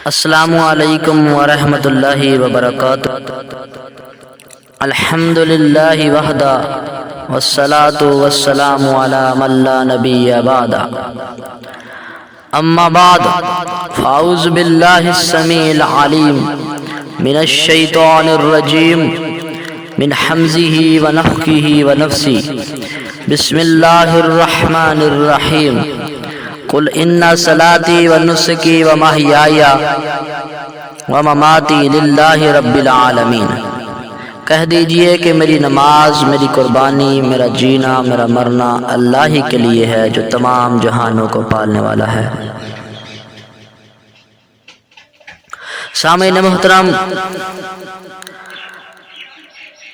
السلام علیکم ورحمۃ اللہ وبرکاتہ۔ الحمد للہ وحدہ والصلاة والسلام علی من لا نبی بعد۔ اما بعد فاعوذ باللہ السمیع العلیم من الشیطان الرجیم من حمزہ ونفخہ ونفثہ۔ بسم اللہ الرحمن الرحیم۔ قل ان صلاتی ونسکی ومحیای ومماتی للہ رب العالمین۔ کہہ دیجئے کہ میری نماز، میری قربانی، میرا جینا، میرا مرنا اللہ ہی کے لیے ہے جو تمام جہانوں کو پالنے والا ہے۔ سامعین محترم،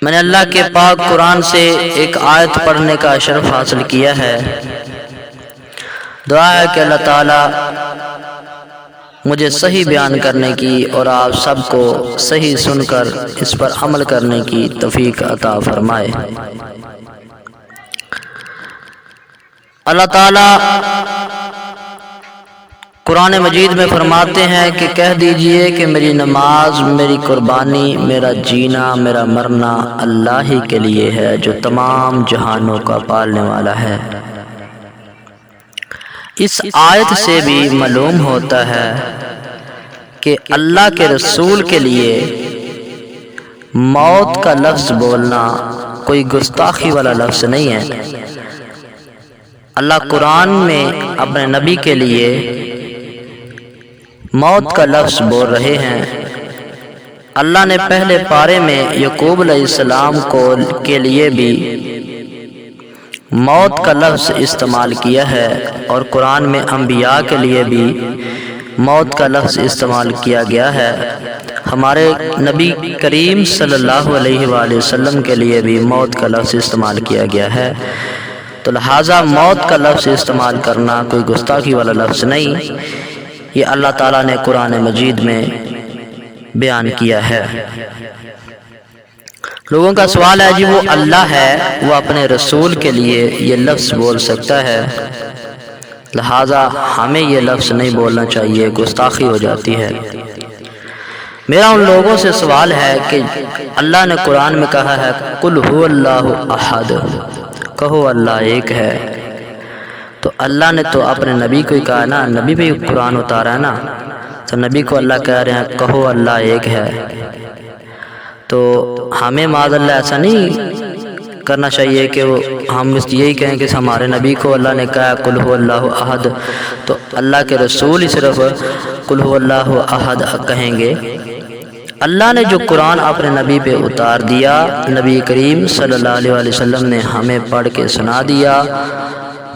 میں نے اللہ کے پاک قرآن سے ایک آیت پڑھنے کا شرف حاصل کیا ہے۔ دعا ہے کہ اللہ تعالیٰ مجھے صحیح بیان کرنے کی اور آپ سب کو صحیح سن کر اس پر عمل کرنے کی توفیق عطا فرمائے۔ اللہ تعالیٰ قرآن مجید میں فرماتے ہیں کہ کہہ دیجئے کہ میری نماز، میری قربانی، میرا جینا، میرا مرنا اللہ ہی کے لیے ہے جو تمام جہانوں کا پالنے والا ہے۔ اس آیت سے بھی معلوم ہوتا ہے کہ اللہ کے رسول کے لیے موت کا لفظ بولنا کوئی گستاخی والا لفظ نہیں ہے۔ اللہ قرآن میں اپنے نبی کے لیے موت کا لفظ بول رہے ہیں۔ اللہ نے پہلے پارے میں یعقوب علیہ السلام کے لیے بھی موت کا لفظ استعمال کیا ہے، اور قرآن میں انبیاء کے لیے بھی موت کا لفظ استعمال کیا گیا ہے۔ ہمارے نبی کریم صلی اللہ علیہ وآلہ وسلم کے لیے بھی موت کا لفظ استعمال کیا گیا ہے، تو لہٰذا موت کا لفظ استعمال کرنا کوئی گستاخی والا لفظ نہیں، یہ اللہ تعالیٰ نے قرآن مجید میں بیان کیا ہے۔ لوگوں کا سوال ہے جی وہ اللہ ہے، وہ اپنے رسول کے لیے یہ لفظ بول سکتا ہے، لہٰذا ہمیں یہ لفظ نہیں بولنا چاہیے، گستاخی ہو جاتی ہے۔ میرا ان لوگوں سے سوال ہے کہ اللہ نے قرآن میں کہا ہے قل هو اللہ احد، کہو اللہ ایک ہے، تو اللہ نے تو اپنے نبی کو ہی کہا نا، نبی بھی قرآن اتارا ہے نا، تو نبی کو اللہ کہہ رہے ہیں کہو اللہ ایک ہے، تو ہمیں معاذ اللہ ایسا نہیں کرنا چاہیے کہ ہم یہی کہیں کہ ہمارے نبی کو اللہ نے کہا قل هو اللہ احد، تو اللہ کے رسول ہی صرف قل هو اللہ احد کہیں گے۔ اللہ نے جو قرآن اپنے نبی پہ اتار دیا، نبی کریم صلی اللہ علیہ وسلم نے ہمیں پڑھ کے سنا دیا،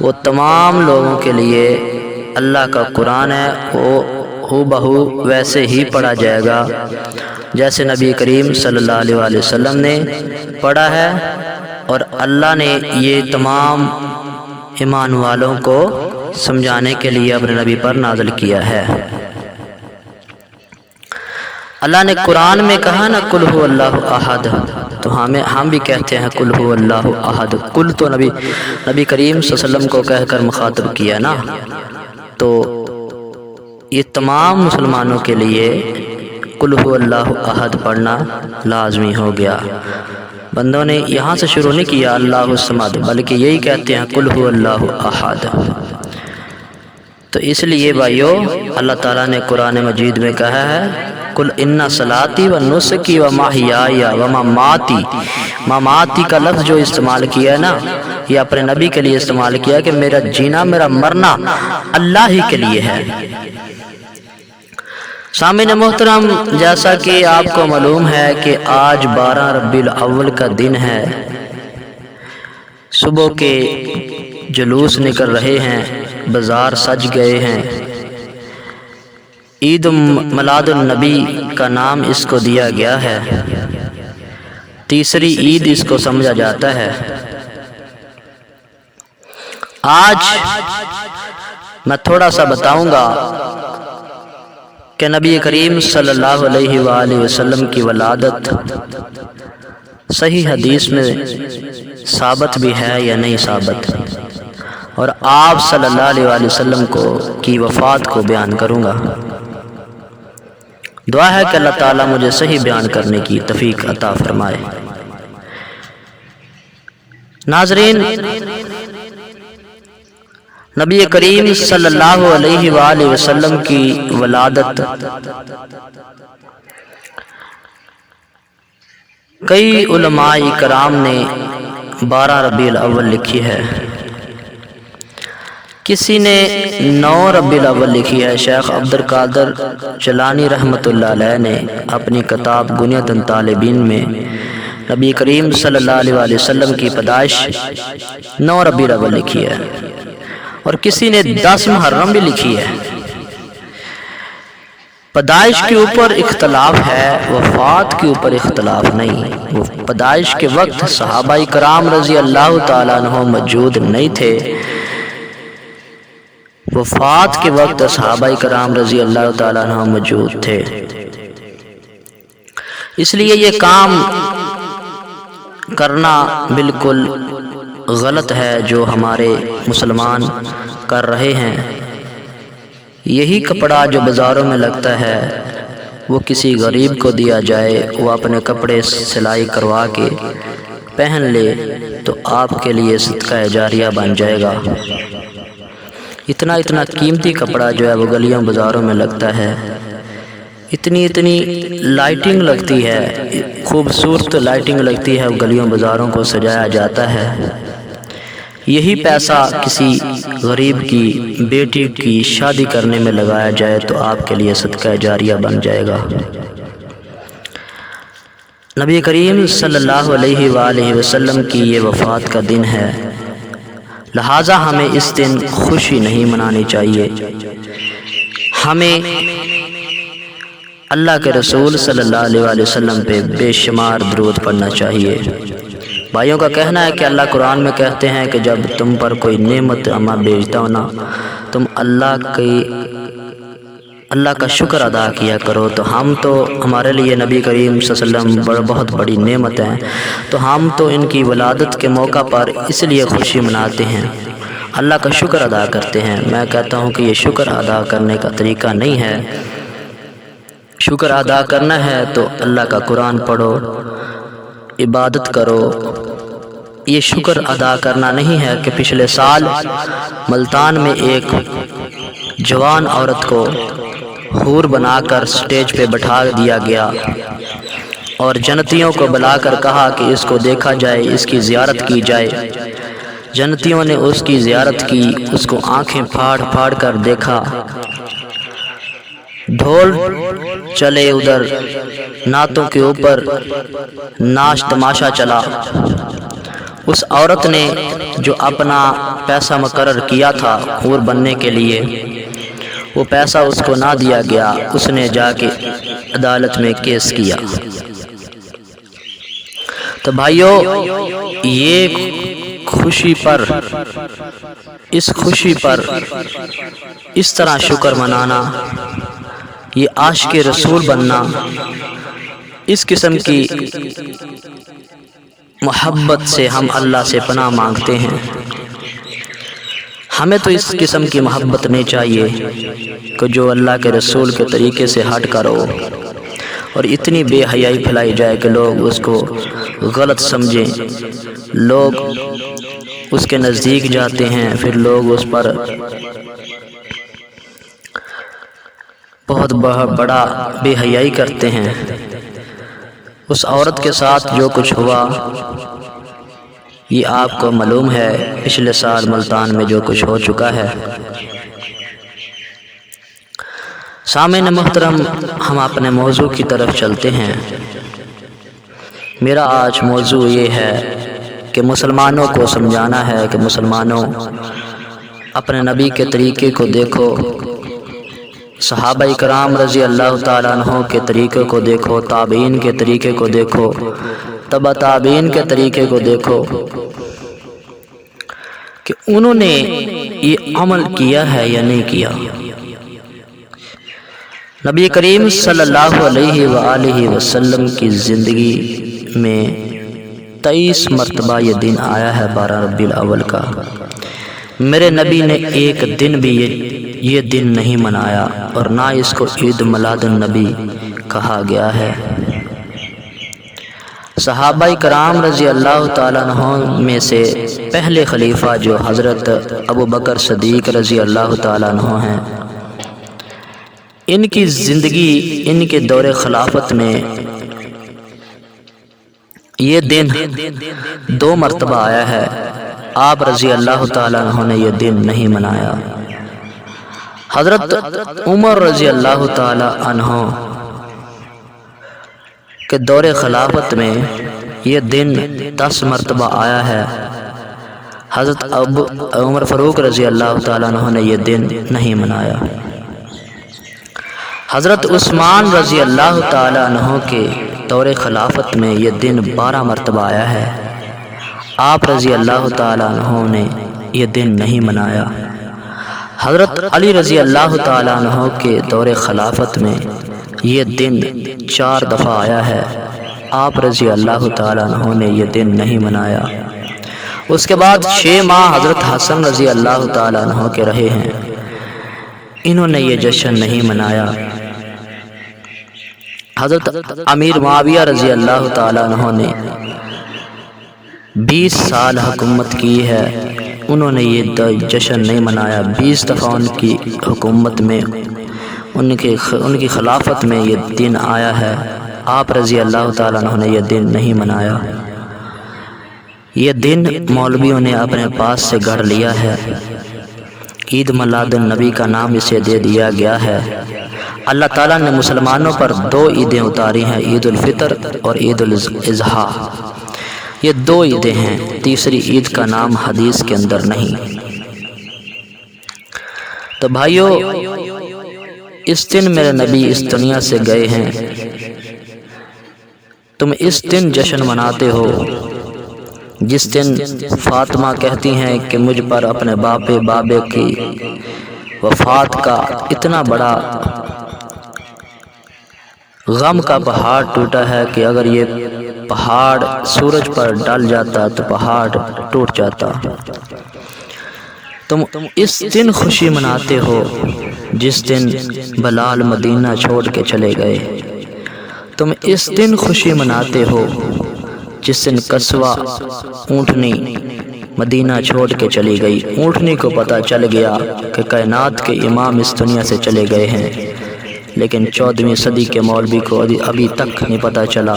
وہ تمام لوگوں کے لیے اللہ کا قرآن ہے، وہ ہو بہو ویسے ہی پڑھا جائے گا جیسے نبی کریم صلی اللہ علیہ وآلہ وسلم نے پڑھا ہے، اور اللہ نے یہ تمام ایمان والوں کو سمجھانے کے لیے اپنے نبی پر نازل کیا ہے۔ اللہ نے قرآن میں کہا نا قل هو اللہ احد، تو ہم بھی کہتے ہیں قل هو اللہ احد، قل تو نبی کریم صلی اللہ علیہ وسلم کو کہہ کر مخاطب کیا نا، تو یہ تمام مسلمانوں کے لیے قل هو اللہ احد پڑھنا لازمی ہو گیا۔ بندوں نے یہاں سے شروع نہیں کیا اللہ الصمد، بلکہ یہی کہتے ہیں قل هو اللہ احد۔ تو اس لیے بھائیو اللہ تعالیٰ نے قرآن مجید میں کہا ہے قل ان صلاتی ونسکی ومحیای ومماتی، مماتی کا لفظ جو استعمال کیا ہے نا، یہ اپنے نبی کے لیے استعمال کیا کہ میرا جینا، میرا مرنا اللہ ہی کے لیے ہے۔ سامعین محترم، جیسا کہ آپ کو معلوم ہے کہ آج 12 ربیع الاول کا دن ہے، صبح کے جلوس نکل رہے ہیں، بازار سج گئے ہیں، عید میلاد النبی کا نام اس کو دیا گیا ہے، تیسری عید اس کو سمجھا جاتا ہے۔ آج میں تھوڑا سا بتاؤں گا کہ نبی کریم صلی اللہ علیہ وآلہ وسلم کی ولادت صحیح حدیث میں ثابت بھی ہے یا نہیں ثابت، اور آپ صلی اللہ علیہ وآلہ وسلم کی وفات کو بیان کروں گا۔ دعا ہے کہ اللہ تعالیٰ مجھے صحیح بیان کرنے کی توفیق عطا فرمائے۔ ناظرین، نبی کریم صلی اللہ علیہ وآلہ وسلم کی ولادت کئی علماء کرام نے 12 ربیع الاول لکھی ہے، کسی نے 9 ربیع الاول لکھی ہے۔ شیخ عبد القادر جیلانی رحمۃ اللہ علیہ نے اپنی کتاب غنیۃ الطالبین میں نبی کریم صلی اللہ علیہ وآلہ وسلم کی پیدائش 9 ربیع الاول لکھی ہے، اور کسی نے 10 محرم بھی لکھی ہے۔ پیدائش کے اوپر اختلاف ہے، وفات کے اوپر اختلاف نہیں۔ پیدائش کے وقت صحابہ کرام رضی اللہ تعالیٰ عنہ موجود نہیں تھے، وفات کے وقت صحابہ کرام رضی اللہ تعالیٰ عنہ موجود تھے۔ اس لیے یہ کام کرنا بالکل غلط ہے جو ہمارے مسلمان کر رہے ہیں۔ یہی کپڑا جو بازاروں میں لگتا ہے وہ کسی غریب کو دیا جائے، وہ اپنے کپڑے سلائی کروا کے پہن لے تو آپ کے لیے صدقہ جاریہ بن جائے گا۔ اتنا قیمتی کپڑا جو ہے وہ گلیوں بازاروں میں لگتا ہے، اتنی لائٹنگ لگتی ہے، خوبصورت لائٹنگ لگتی ہے، گلیوں بازاروں کو سجایا جاتا ہے۔ یہی پیسہ کسی غریب کی بیٹی کی شادی کرنے میں لگایا جائے تو آپ کے لیے صدقہ جاریہ بن جائے گا۔ نبی کریم صلی اللہ علیہ وآلہ وسلم کی یہ وفات کا دن ہے، لہٰذا ہمیں اس دن خوشی نہیں منانی چاہیے، ہمیں اللہ کے رسول صلی اللہ علیہ وآلہ وسلم پہ بے شمار درود پڑھنا چاہیے۔ بھائیوں کا کہنا ہے کہ اللہ قرآن میں کہتے ہیں کہ جب تم پر کوئی نعمت عمہ بھیجتا ہو نا، تم اللہ کا شکر ادا کیا کرو۔ تو ہمارے لیے نبی کریم صلی اللہ علیہ وسلم بہت بڑی نعمت ہیں، تو ہم تو ان کی ولادت کے موقع پر اس لیے خوشی مناتے ہیں، اللہ کا شکر ادا کرتے ہیں۔ میں کہتا ہوں کہ یہ شکر ادا کرنے کا طریقہ نہیں ہے۔ شکر ادا کرنا ہے تو اللہ کا قرآن پڑھو، عبادت کرو۔ یہ شکر ادا کرنا نہیں ہے کہ پچھلے سال ملتان میں ایک جوان عورت کو حور بنا کر سٹیج پہ بٹھا دیا گیا اور جنتیوں کو بلا کر کہا کہ اس کو دیکھا جائے، اس کی زیارت کی جائے۔ جنتیوں نے اس کی زیارت کی، اس کو آنکھیں پھاڑ کر دیکھا، ڈھول چلے ادھر، نعتوں کے اوپر ناچ تماشا چلا۔ اس عورت نے جو اپنا پیسہ مقرر کیا تھا حور بننے کے لیے، وہ پیسہ اس کو نہ دیا گیا، اس نے جا کے عدالت میں کیس کیا۔ تو بھائیو، یہ خوشی پر اس طرح شکر منانا، یہ عاشق رسول بننا، اس قسم کی محبت سے ہم اللہ سے پناہ مانگتے ہیں۔ ہمیں تو اس قسم کی محبت نہیں چاہیے کہ جو اللہ کے رسول کے طریقے سے ہٹ کر ہو، اور اتنی بے حیائی پھیلائی جائے کہ لوگ اس کو غلط سمجھیں، لوگ اس کے نزدیک جاتے ہیں، پھر لوگ اس پر بہت بڑا بے حیائی کرتے ہیں۔ اس عورت کے ساتھ جو کچھ ہوا یہ آپ کو معلوم ہے، پچھلے سال ملتان میں جو کچھ ہو چکا ہے۔ سامعین محترم، ہم اپنے موضوع کی طرف چلتے ہیں۔ میرا آج موضوع یہ ہے کہ مسلمانوں کو سمجھانا ہے کہ مسلمانوں اپنے نبی کے طریقے کو دیکھو، صحابہ کرام رضی اللہ تعالیٰ عنہ کے طریقے کو دیکھو، تابعین کے طریقے کو دیکھو، تبع تابعین کے طریقے کو دیکھو کہ انہوں نے یہ عمل کیا ہے یا نہیں کیا۔ نبی کریم صلی اللہ علیہ وآلہ وسلم کی زندگی میں 23 مرتبہ یہ دن آیا ہے 12 ربیع الاول کا۔ میرے نبی نے ایک دن بھی یہ دن نہیں منایا، اور نہ اس کو عید میلاد النبی کہا گیا ہے۔ صحابہ کرام رضی اللہ تعالیٰ عنہ میں سے پہلے خلیفہ جو حضرت ابو بکر صدیق رضی اللہ تعالیٰ عنہ ہیں، ان کی زندگی، ان کے دور خلافت میں یہ دن 2 مرتبہ آیا ہے۔ آپ رضی اللہ تعالیٰ عنہ نے یہ دن نہیں منایا۔ حضرت عمر رضی اللہ تعالیٰ عنہ کہ دور خلافت میں یہ دن 10 مرتبہ آیا ہے۔ حضرت عمر فاروق رضی اللہ تعالیٰ عنہ نے یہ دن نہیں منایا۔ حضرت عثمان رضی اللہ تعالیٰ عنہ کے دور خلافت میں یہ دن 12 مرتبہ آیا ہے۔ آپ رضی اللہ تعالیٰ عنہ نے یہ دن نہیں منایا۔ حضرت علی رضی اللہ تعالیٰ عنہ کے دور خلافت میں یہ دن 4 دفعہ آیا ہے۔ آپ رضی اللہ تعالیٰ عنہ نے یہ دن نہیں منایا۔ اس کے بعد 6 ماہ حضرت حسن رضی اللہ تعالیٰ عنہ کے رہے ہیں، انہوں نے یہ جشن نہیں منایا۔ حضرت امیر معاویہ رضی اللہ تعالیٰ عنہ نے 20 سال حکومت کی ہے، انہوں نے یہ جشن نہیں منایا۔ 20 دفعہ ان کی حکومت میں، ان کی خلافت میں یہ دن آیا ہے۔ آپ رضی اللہ تعالیٰ عنہ نے یہ دن نہیں منایا۔ یہ دن مولویوں نے اپنے پاس سے گھڑ لیا ہے۔ عید میلاد النبی کا نام اسے دے دیا گیا ہے۔ اللہ تعالیٰ نے مسلمانوں پر 2 عیدیں اتاری ہیں، عید الفطر اور عید الاضحیٰ۔ یہ 2 عیدیں ہیں، تیسری عید کا نام حدیث کے اندر نہیں۔ تو بھائیو، اس دن میرے نبی اس دنیا سے گئے ہیں، تم اس دن جشن مناتے ہو جس دن فاطمہ کہتی ہیں کہ مجھ پر اپنے بابے کی وفات کا اتنا بڑا غم کا پہاڑ ٹوٹا ہے کہ اگر یہ پہاڑ سورج پر ڈال جاتا تو پہاڑ ٹوٹ جاتا۔ تم اس دن خوشی مناتے ہو جس دن بلال مدینہ چھوڑ کے چلے گئے۔ تم اس دن خوشی مناتے ہو جس دن کسوہ اونٹنی مدینہ چھوڑ کے چلی گئی۔ اونٹنی کو پتہ چل گیا کہ کائنات کے امام اس دنیا سے چلے گئے ہیں، لیکن 14ویں صدی کے مولوی کو ابھی تک نہیں پتہ چلا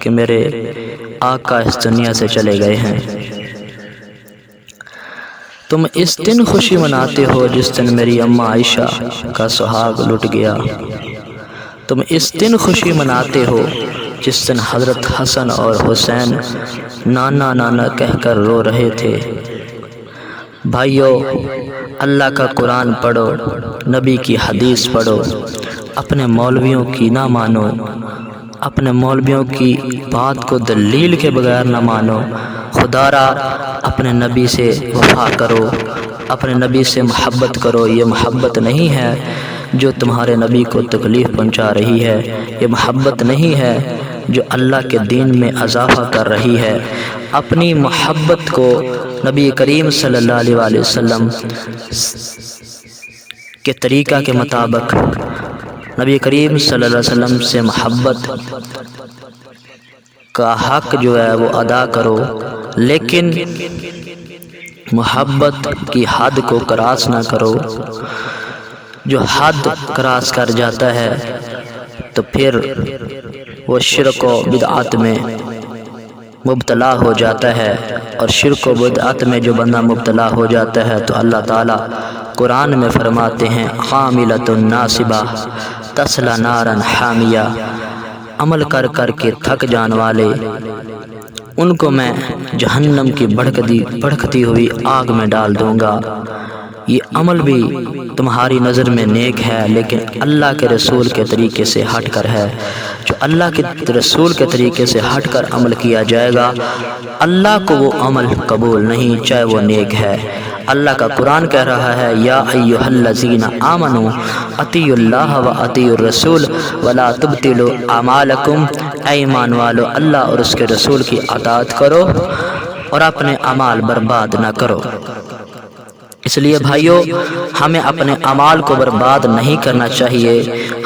کہ میرے آقا اس دنیا سے چلے گئے ہیں۔ تم اس دن خوشی مناتے ہو جس دن میری اماں عائشہ کا سہاگ لٹ گیا۔ تم اس دن خوشی مناتے ہو جس دن حضرت حسن اور حسین نانا نانا کہہ کر رو رہے تھے۔ بھائیو، اللہ کا قرآن پڑھو، نبی کی حدیث پڑھو، اپنے مولویوں کی نہ مانو، اپنے مولویوں کی بات کو دلیل کے بغیر نہ مانو۔ خدا را اپنے نبی سے وفا کرو، اپنے نبی سے محبت کرو۔ یہ محبت نہیں ہے جو تمہارے نبی کو تکلیف پہنچا رہی ہے، یہ محبت نہیں ہے جو اللہ کے دین میں اضافہ کر رہی ہے۔ اپنی محبت کو نبی کریم صلی اللہ علیہ وسلم کے طریقہ کے مطابق، نبی کریم صلی اللہ علیہ وسلم سے محبت کا حق جو ہے وہ ادا کرو، لیکن محبت کی حد کو کراس نہ کرو۔ جو حد کراس کر جاتا ہے تو پھر وہ شرک و بدعت میں مبتلا ہو جاتا ہے، اور شرک و بدعت میں جو بندہ مبتلا ہو جاتا ہے تو اللہ تعالیٰ قرآن میں فرماتے ہیں عاملۃ ناصبہ تصلی نارا حامیہ، عمل کر کر کے تھک جان والے ان کو میں جہنم کی بھڑکتی ہوئی آگ میں ڈال دوں گا۔ یہ عمل بھی تمہاری نظر میں نیک ہے، لیکن اللہ کے رسول کے طریقے سے ہٹ کر ہے۔ جو اللہ کے رسول کے طریقے سے ہٹ کر عمل کیا جائے گا، اللہ کو وہ عمل قبول نہیں، چاہے وہ نیک ہے۔ اللہ کا قرآن کہہ رہا ہے یا ایھا الذین آمنوا اطیعوا اللہ و اطیعوا الرسول ولا تبطلوا اعمالکم، اے ایمان والو اللہ اور اس کے رسول کی اطاعت کرو اور اپنے اعمال برباد نہ کرو۔ اس لیے بھائیوں، ہمیں اپنے اعمال کو برباد نہیں کرنا چاہیے،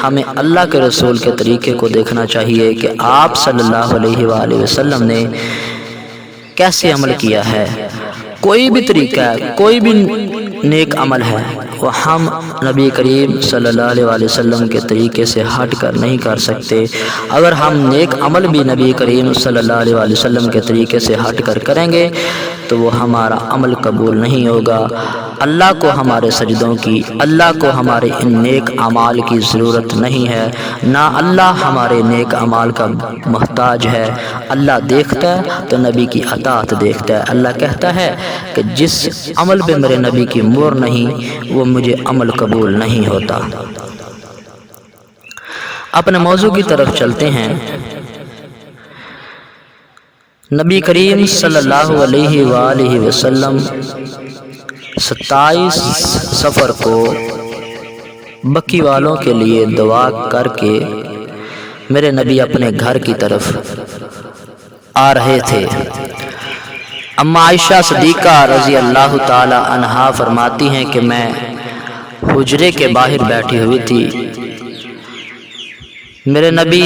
ہمیں اللہ کے رسول کے طریقے کو دیکھنا چاہیے کہ آپ صلی اللہ علیہ وآلہ وسلم نے کیسے عمل کیا ہے۔ کوئی بھی طریقہ ہے، کوئی بھی نیک عمل ہے، وہ ہم نبی کریم صلی اللہ علیہ وآلہ وسلم کے طریقے سے ہٹ کر نہیں کر سکتے۔ اگر ہم نیک عمل بھی نبی کریم صلی اللہ علیہ وآلہ وسلم کے طریقے سے ہٹ کر کریں گے تو وہ ہمارا عمل قبول نہیں ہوگا۔ اللہ کو ہمارے سجدوں کی، اللہ کو ہمارے ان نیک اعمال کی ضرورت نہیں ہے، نہ اللہ ہمارے نیک اعمال کا محتاج ہے۔ اللہ دیکھتا ہے تو نبی کی اطاعت دیکھتا ہے۔ اللہ کہتا ہے کہ جس عمل پہ میرے نبی کی مہر نہیں، وہ مجھے عمل قبول نہیں ہوتا۔ اپنے موضوع کی طرف چلتے ہیں۔ نبی کریم صلی اللہ علیہ وآلہ وسلم 27 سفر کو بکی والوں کے لیے دعا کر کے میرے نبی اپنے گھر کی طرف آ رہے تھے۔ اما عائشہ صدیقہ رضی اللہ تعالی عنہا فرماتی ہیں کہ میں حجرے کے باہر بیٹھی ہوئی تھی، میرے نبی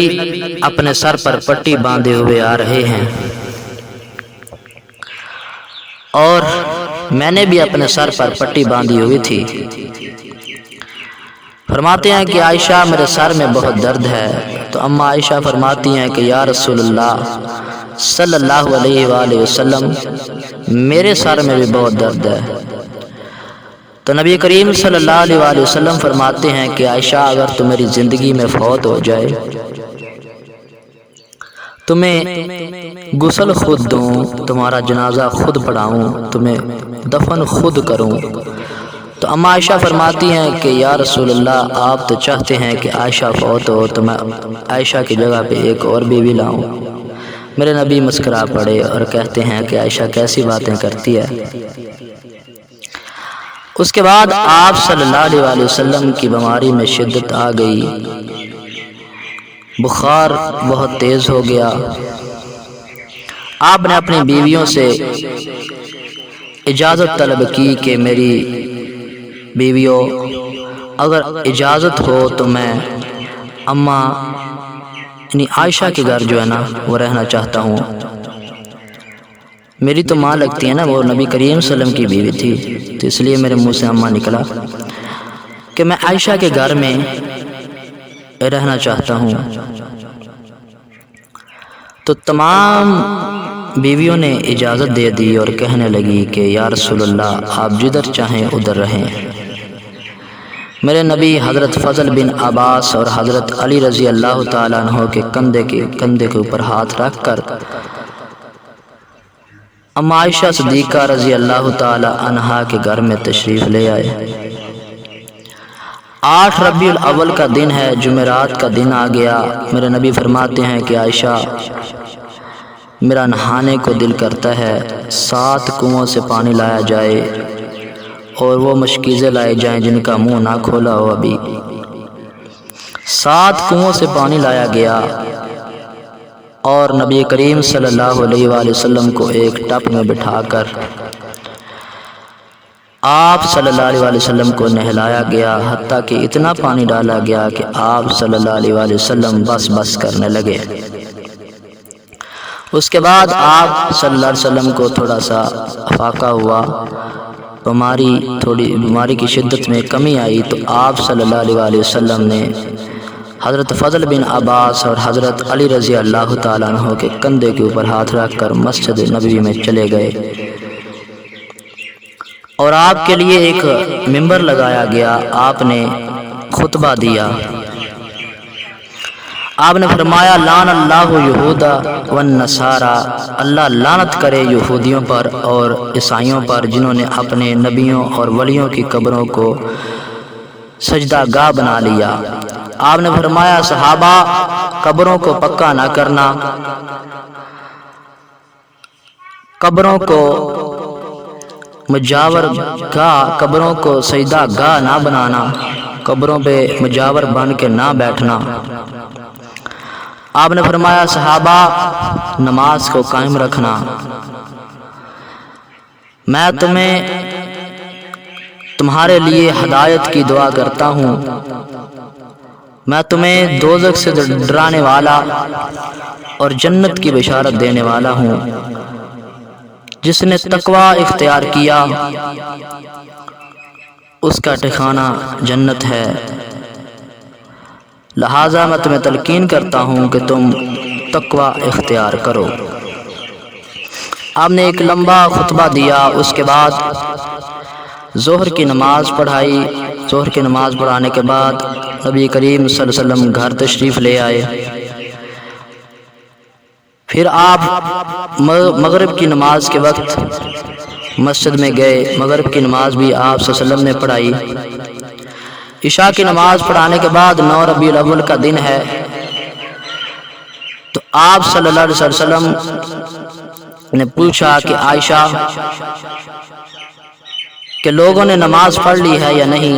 اپنے سر پر پٹی باندھے ہوئے آ رہے ہیں اور میں نے بھی اپنے سر پر پٹی باندھی ہوئی تھی۔ فرماتے ہیں کہ عائشہ میرے سر میں بہت درد ہے، تو اما عائشہ فرماتی ہیں کہ یا رسول اللہ صلی اللہ علیہ وآلہ وسلم، میرے سر میں بھی بہت درد ہے۔ تو نبی کریم صلی اللہ علیہ وآلہ وسلم فرماتے ہیں کہ عائشہ اگر تو میری زندگی میں فوت ہو جائے، تمہیں غسل خود دوں، تمہارا جنازہ خود پڑھاؤں، تمہیں دفن خود کروں۔ تو اما عائشہ فرماتی ہیں کہ یا رسول اللہ، آپ تو چاہتے ہیں کہ عائشہ فوت ہو تو میں عائشہ کی جگہ پہ ایک اور بیوی لاؤں۔ میرے نبی مسکرا پڑے اور کہتے ہیں کہ عائشہ کیسی باتیں کرتی ہے۔ اس کے بعد آپ صلی اللہ علیہ وآلہ وسلم کی بیماری میں شدت آ گئی، بخار بہت تیز ہو گیا۔ آپ نے اپنی بیویوں سے اجازت طلب کی کہ میری بیویوں، اگر اجازت ہو تو میں اماں یعنی عائشہ کے گھر جو ہے نا وہ رہنا چاہتا ہوں۔ میری تو ماں لگتی ہے نا، وہ نبی کریم صلی اللہ علیہ وسلم کی بیوی تھی، تو اس لیے میرے منہ سے اماں نکلا کہ میں عائشہ کے گھر میں رہنا چاہتا ہوں۔ تو تمام بیویوں نے اجازت دے دی اور کہنے لگی کہ یا رسول اللہ، آپ جدھر چاہیں ادھر رہیں۔ میرے نبی حضرت فضل بن عباس اور حضرت علی رضی اللہ تعالیٰ عنہ کے کندھے کے اوپر ہاتھ رکھ کر اما عائشہ صدیقہ رضی اللہ تعالیٰ عنہا کے گھر میں تشریف لے آئے۔ 8 ربیع الاول کا دن ہے، جمعرات کا دن آ گیا۔ میرے نبی فرماتے ہیں کہ عائشہ، میرا نہانے کو دل کرتا ہے، 7 کنووں سے پانی لایا جائے اور وہ مشکیزیں لائے جائیں جن کا منہ نہ کھولا ہو ابھی۔ 7 کنووں سے پانی لایا گیا اور نبی کریم صلی اللہ علیہ وآلہ وسلم کو ایک ٹپ میں بٹھا کر آپ صلی اللہ علیہ وآلہ وسلم کو نہلایا گیا، حتیٰ کہ اتنا پانی ڈالا گیا کہ آپ صلی اللہ علیہ وآلہ وسلم بس بس کرنے لگے۔ اس کے بعد آپ صلی اللہ علیہ وسلم کو تھوڑا سا افاقہ ہوا، بیماری کی شدت میں کمی آئی، تو آپ صلی اللہ علیہ وآلہ وسلم نے حضرت فضل بن عباس اور حضرت علی رضی اللہ تعالیٰ عنہ کے کندھے کے اوپر ہاتھ رکھ کر مسجد نبوی میں چلے گئے اور آپ کے لیے ایک ممبر لگایا گیا۔ آپ نے خطبہ دیا، آپ نے فرمایا لعن اللہ یہود والنصارى، اللہ لعنت کرے یہودیوں پر اور عیسائیوں پر جنہوں نے اپنے نبیوں اور ولیوں کی قبروں کو سجدہ گاہ بنا لیا۔ آپ نے فرمایا صحابہ، قبروں کو پکا نہ کرنا، قبروں کو مجاور گاہ، قبروں کو سجدہ گاہ نہ بنانا، قبروں پہ مجاور بن کے نہ بیٹھنا۔ آپ نے فرمایا صحابہ، نماز کو قائم رکھنا۔ میں تمہیں تمہارے لیے ہدایت کی دعا کرتا ہوں، میں تمہیں دوزخ سے ڈرانے والا اور جنت کی بشارت دینے والا ہوں۔ جس نے تقوی اختیار کیا اس کا ٹھکانہ جنت ہے، لہٰذا میں تمہیں تلقین کرتا ہوں کہ تم تقوی اختیار کرو۔ آپ نے ایک لمبا خطبہ دیا، اس کے بعد ظہر کی نماز پڑھائی۔ ظہر کی نماز پڑھانے کے بعد نبی کریم صلی اللہ علیہ وسلم گھر تشریف لے آئے۔ پھر آپ مغرب کی نماز کے وقت مسجد میں گئے، مغرب کی نماز بھی آپ صلی اللہ علیہ وسلم نے پڑھائی۔ عشاء کی نماز پڑھانے کے بعد 9 ربیع الاول کا دن ہے، تو آپ صلی اللہ علیہ وسلم نے پوچھا کہ عائشہ کہ لوگوں نے نماز پڑھ لی ہے یا نہیں،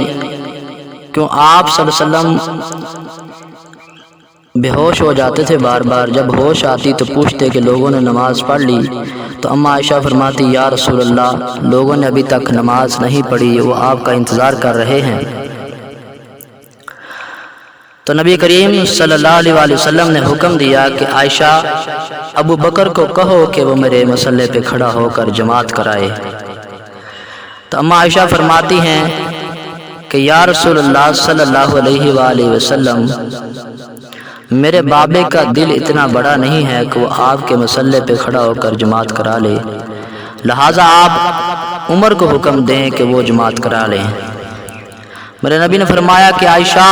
کیوں آپ صلی اللہ علیہ وسلم بے ہوش ہو جاتے تھے بار بار، جب ہوش آتی تو پوچھتے کہ لوگوں نے نماز پڑھ لی، تو اما عائشہ فرماتی یا رسول اللہ لوگوں نے ابھی تک نماز نہیں پڑھی، وہ آپ کا انتظار کر رہے ہیں۔ تو نبی کریم صلی اللہ علیہ وسلم نے حکم دیا کہ عائشہ ابو بکر کو کہو کہ وہ میرے مصلی پہ کھڑا ہو کر جماعت کرائے۔ تو اما عائشہ فرماتی ہیں کہ یا رسول اللہ صلی اللہ علیہ وآلہ وسلم میرے بابے کا دل اتنا بڑا نہیں ہے کہ وہ آپ کے مصلی پہ کھڑا ہو کر جماعت کرا لے، لہٰذا آپ عمر کو حکم دیں کہ وہ جماعت کرا لیں۔ میرے نبی نے فرمایا کہ عائشہ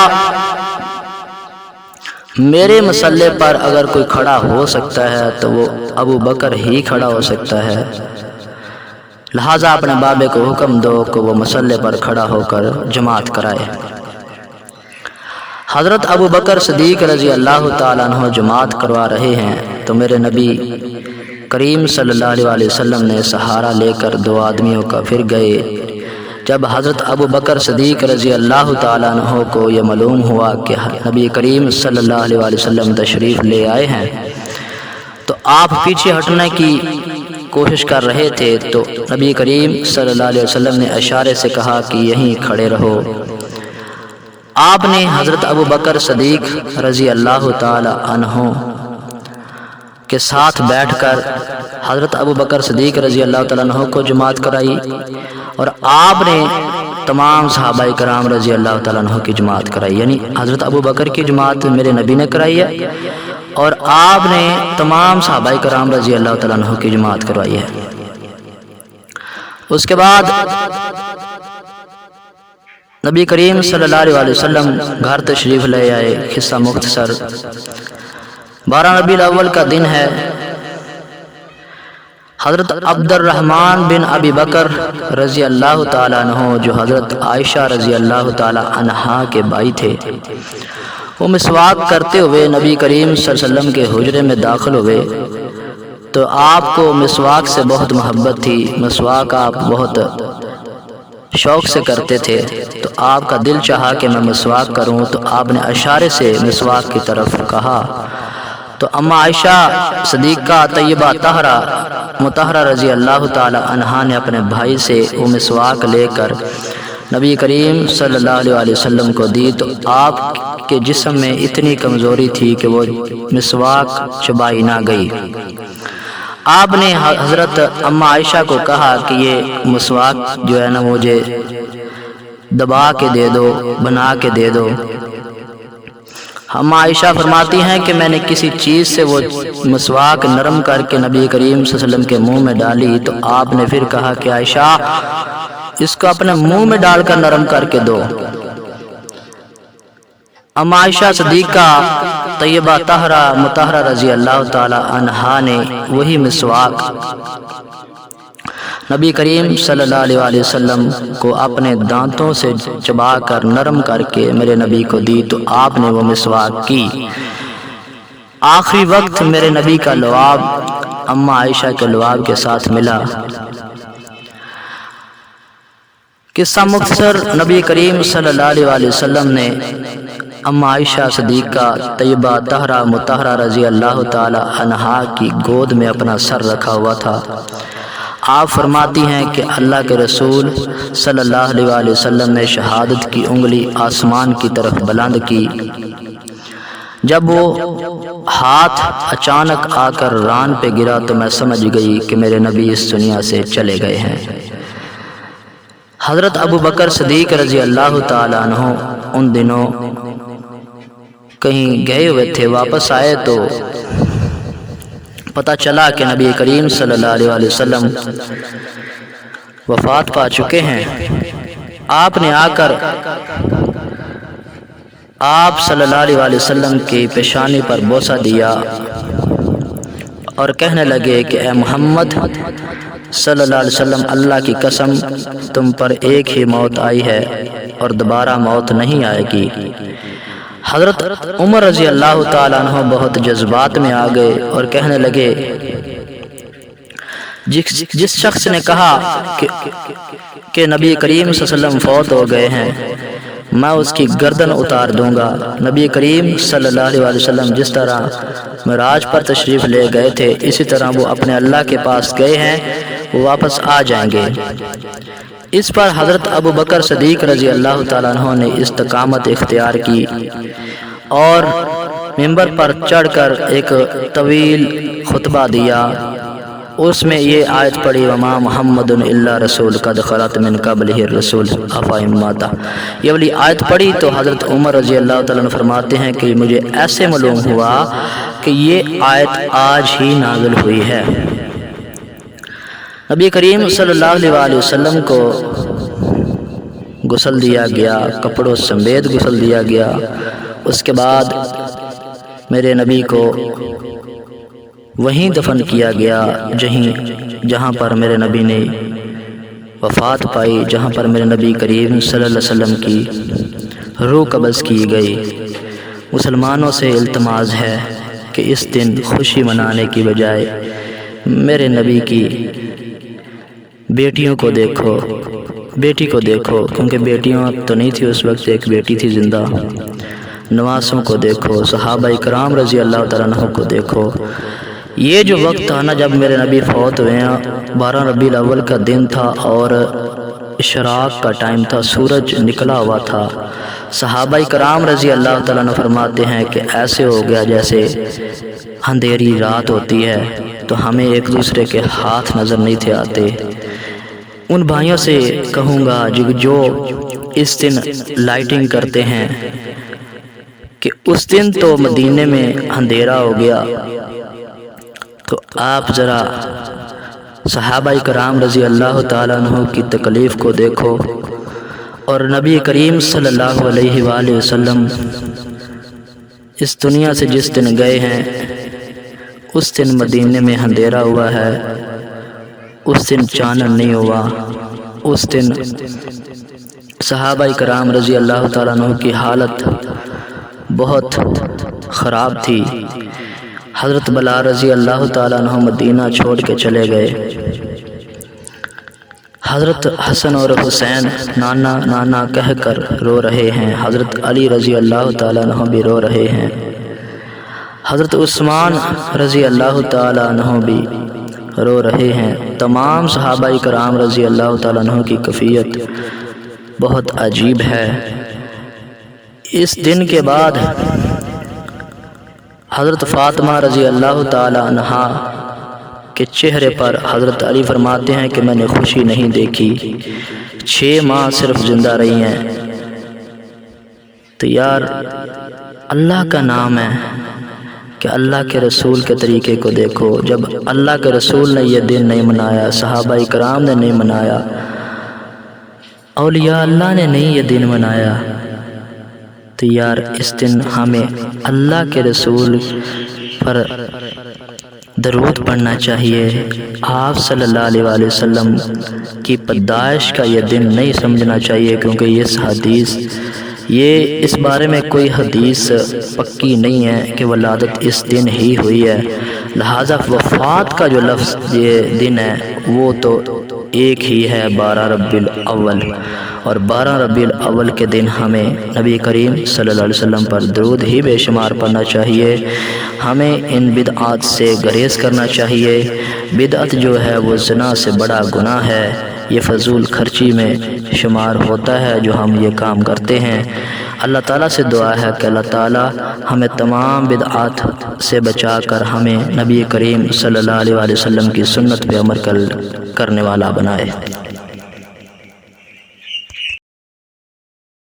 میرے مصلی پر اگر کوئی کھڑا ہو سکتا ہے تو وہ ابو بکر ہی کھڑا ہو سکتا ہے، لہٰذا اپنے بابے کو حکم دو کہ وہ مصلی پر کھڑا ہو کر جماعت کرائے۔ حضرت ابو بکر صدیق رضی اللہ تعالیٰ عنہ جماعت کروا رہے ہیں، تو میرے نبی کریم صلی اللہ علیہ وسلم نے سہارا لے کر 2 آدمیوں کا پھر گئے۔ جب حضرت ابو بکر صدیق رضی اللہ تعالیٰ عنہ کو یہ معلوم ہوا کہ نبی کریم صلی اللہ علیہ وسلم تشریف لے آئے ہیں، تو آپ پیچھے ہٹنے کی کوشش کر رہے تھے، تو نبی کریم صلی اللہ علیہ وسلم نے اشارے سے کہا کہ یہیں کھڑے رہو۔ آپ نے حضرت ابو بکر صدیق رضی اللہ تعالی عنہ کے ساتھ بیٹھ کر حضرت ابو بکر صدیق رضی اللہ تعالی عنہ کو جماعت کرائی، اور آپ نے تمام صحابہ کرام رضی اللہ تعالی عنہ کی جماعت کرائی، یعنی حضرت ابو بکر کی جماعت میرے نبی نے کرائی ہے، اور آپ نے تمام صحابہ کرام رضی اللہ تعالی عنہ کی جماعت کروائی ہے۔ اس کے بعد نبی کریم صلی اللہ علیہ وسلم گھر تشریف لے آئے۔ قصہ مختصر، 12 ربیع الاول کا دن ہے۔ حضرت عبد الرحمن بن ابی بکر رضی اللہ تعالیٰ عنہ جو حضرت عائشہ رضی اللہ تعالیٰ عنہا کے بھائی تھے، وہ مسواک کرتے ہوئے نبی کریم صلی اللہ علیہ وسلم کے حجرے میں داخل ہوئے، تو آپ کو مسواک سے بہت محبت تھی، مسواک آپ بہت شوق سے کرتے تھے، تو آپ کا دل چاہا کہ میں مسواک کروں، تو آپ نے اشارے سے مسواک کی طرف کہا، تو اما عائشہ صدیقہ طیبہ طاہرہ مطہرہ رضی اللہ تعالی عنہا نے اپنے بھائی سے وہ مسواک لے کر نبی کریم صلی اللہ علیہ وسلم کو دی، تو آپ کے جسم میں اتنی کمزوری تھی کہ وہ مسواک چبائی نہ گئی۔ آپ نے حضرت اما عائشہ کو کہا کہ یہ مسواک جو ہے نا مجھے دبا کے دے دو، بنا کے دے دو۔ اما عائشہ فرماتی ہیں کہ میں نے کسی چیز سے وہ مسواک نرم کر کے نبی کریم صلی اللہ علیہ وسلم کے منہ میں ڈالی، تو آپ نے پھر کہا کہ عائشہ اس کو اپنے منہ میں ڈال کر نرم کر کے دو۔ اما عائشہ صدیقہ طیبہ طاہرہ مطہرہ رضی اللہ تعالی عنہا نے وہی مسواک نبی کریم صلی اللہ علیہ وسلم کو اپنے دانتوں سے چبا کر نرم کر کے میرے نبی کو دی، تو آپ نے وہ مسواک کی۔ آخری وقت میرے نبی کا لعاب اما عائشہ کے لعاب کے ساتھ ملا۔ قصہ مختصر، نبی کریم صلی اللہ علیہ وسلم نے اما عائشہ صدیقہ طیبہ طاہرہ مطہرہ رضی اللہ تعالی عنہا کی گود میں اپنا سر رکھا ہوا تھا۔ آپ فرماتی ہیں کہ اللہ کے رسول صلی اللہ علیہ وسلم نے شہادت کی انگلی آسمان کی طرف بلند کی، جب وہ ہاتھ اچانک آ کر ران پہ گرا تو میں سمجھ گئی کہ میرے نبی اس دنیا سے چلے گئے ہیں۔ حضرت ابو بکر صدیق رضی اللہ تعالیٰ عنہ ان دنوں کہیں گئے ہوئے تھے، واپس آئے تو پتہ چلا کہ نبی کریم صلی اللہ علیہ وسلم وفات پا چکے ہیں۔ آپ نے آ کر آپ صلی اللہ علیہ وسلم کی پیشانی پر بوسہ دیا اور کہنے لگے کہ اے محمد صلی اللہ علیہ وسلم، اللہ کی قسم تم پر ایک ہی موت آئی ہے اور دوبارہ موت نہیں آئے گی۔ حضرت عمر رضی اللہ تعالیٰ عنہ بہت جذبات میں آ گئے اور کہنے لگے، جس شخص نے کہا کہ نبی کریم صلی اللہ علیہ وسلم فوت ہو گئے ہیں، میں اس کی گردن اتار دوں گا۔ نبی کریم صلی اللہ علیہ وسلم جس طرح معراج پر تشریف لے گئے تھے، اسی طرح وہ اپنے اللہ کے پاس گئے ہیں، وہ واپس آ جائیں گے۔ اس پر حضرت ابو بکر صدیق رضی اللہ تعالیٰ عنہ نے استقامت اختیار کی اور ممبر پر چڑھ کر ایک طویل خطبہ دیا۔ اس میں یہ آیت پڑھی، وما محمد الا رسول قد خلت من قبلہ الرسول افإن مات۔ یہ والی آیت پڑھی تو حضرت عمر رضی اللہ تعالیٰ عنہ فرماتے ہیں کہ مجھے ایسے معلوم ہوا کہ یہ آیت آج ہی نازل ہوئی ہے۔ نبی کریم صلی اللہ علیہ وسلم کو غسل دیا گیا، کپڑوں سمیت غسل دیا گیا۔ اس کے بعد میرے نبی کو وہیں دفن کیا گیا جہاں پر میرے نبی نے وفات پائی، جہاں پر میرے نبی کریم صلی اللہ علیہ وسلم کی روح قبض کی گئی۔ مسلمانوں سے التماس ہے کہ اس دن خوشی منانے کی بجائے میرے نبی کی بیٹیوں کو دیکھو، بیٹی کو دیکھو، کیونکہ بیٹیاں تو نہیں تھی اس وقت، ایک بیٹی تھی زندہ۔ نواسوں کو دیکھو، صحابہ کرام رضی اللہ تعالیٰ عنہ کو دیکھو۔ یہ جو وقت تھا نا جب میرے نبی فوت ہوئے ہیں، 12 ربیع الاول کا دن تھا اور اشراق کا ٹائم تھا، سورج نکلا ہوا تھا۔ صحابہ کرام رضی اللہ تعالیٰ عنہ فرماتے ہیں کہ ایسے ہو گیا جیسے اندھیری رات ہوتی ہے، تو ہمیں ایک دوسرے کے ہاتھ نظر نہیں تھے آتے۔ ان بھائیوں سے کہوں گا جو اس دن لائٹنگ کرتے ہیں کہ اس دن تو مدینے میں اندھیرا ہو گیا، تو آپ ذرا صحابہ کرام رضی اللہ تعالیٰ عنہ کی تکلیف کو دیکھو، اور نبی کریم صلی اللہ علیہ وآلہ وسلم اس دنیا سے جس دن گئے ہیں، اس دن مدینے میں اندھیرا ہوا ہے، اس دن چانن نہیں ہوا، اس دن صحابہ کرام رضی اللہ تعالیٰ عنہ کی حالت بہت خراب تھی۔ حضرت بلال رضی اللہ تعالیٰ عنہ مدینہ چھوڑ کے چلے گئے۔ حضرت حسن اور حسین نانا نانا کہہ کر رو رہے ہیں، حضرت علی رضی اللہ تعالیٰ عنہ بھی رو رہے ہیں، حضرت عثمان رضی اللہ تعالیٰ عنہ بھی رو رہے ہیں۔ تمام صحابہ کرام رضی اللہ تعالیٰ عنہ کی کیفیت بہت عجیب ہے۔ اس دن کے بعد حضرت فاطمہ رضی اللہ تعالیٰ عنہا کے چہرے پر حضرت علی فرماتے ہیں کہ میں نے خوشی نہیں دیکھی، 6 ماہ صرف زندہ رہی ہیں۔ تو یار اللہ کا نام ہے کہ اللہ کے رسول کے طریقے کو دیکھو۔ جب اللہ کے رسول نے یہ دن نہیں منایا، صحابہ کرام نے نہیں منایا، اولیاء اللہ نے نہیں یہ دن منایا، تو یار اس دن ہمیں اللہ کے رسول پر درود پڑھنا چاہیے۔ آپ صلی اللہ علیہ وسلم کی پیدائش کا یہ دن نہیں سمجھنا چاہیے، کیونکہ یہ اس بارے میں کوئی حدیث پکی نہیں ہے کہ ولادت اس دن ہی ہوئی ہے، لہذا وفات کا جو لفظ یہ دن ہے وہ تو ایک ہی ہے، 12 ربیع الاول۔ اور 12 ربیع الاول کے دن ہمیں نبی کریم صلی اللہ علیہ وسلم پر درود ہی بے شمار پڑھنا چاہیے۔ ہمیں ان بدعات سے گریز کرنا چاہیے۔ بدعت جو ہے وہ زنا سے بڑا گناہ ہے، یہ فضول خرچی میں شمار ہوتا ہے جو ہم یہ کام کرتے ہیں۔ اللہ تعالیٰ سے دعا ہے کہ اللہ تعالیٰ ہمیں تمام بدعات سے بچا کر ہمیں نبی کریم صلی اللہ علیہ وسلم کی سنت پہ عمل کرنے والا بنائے۔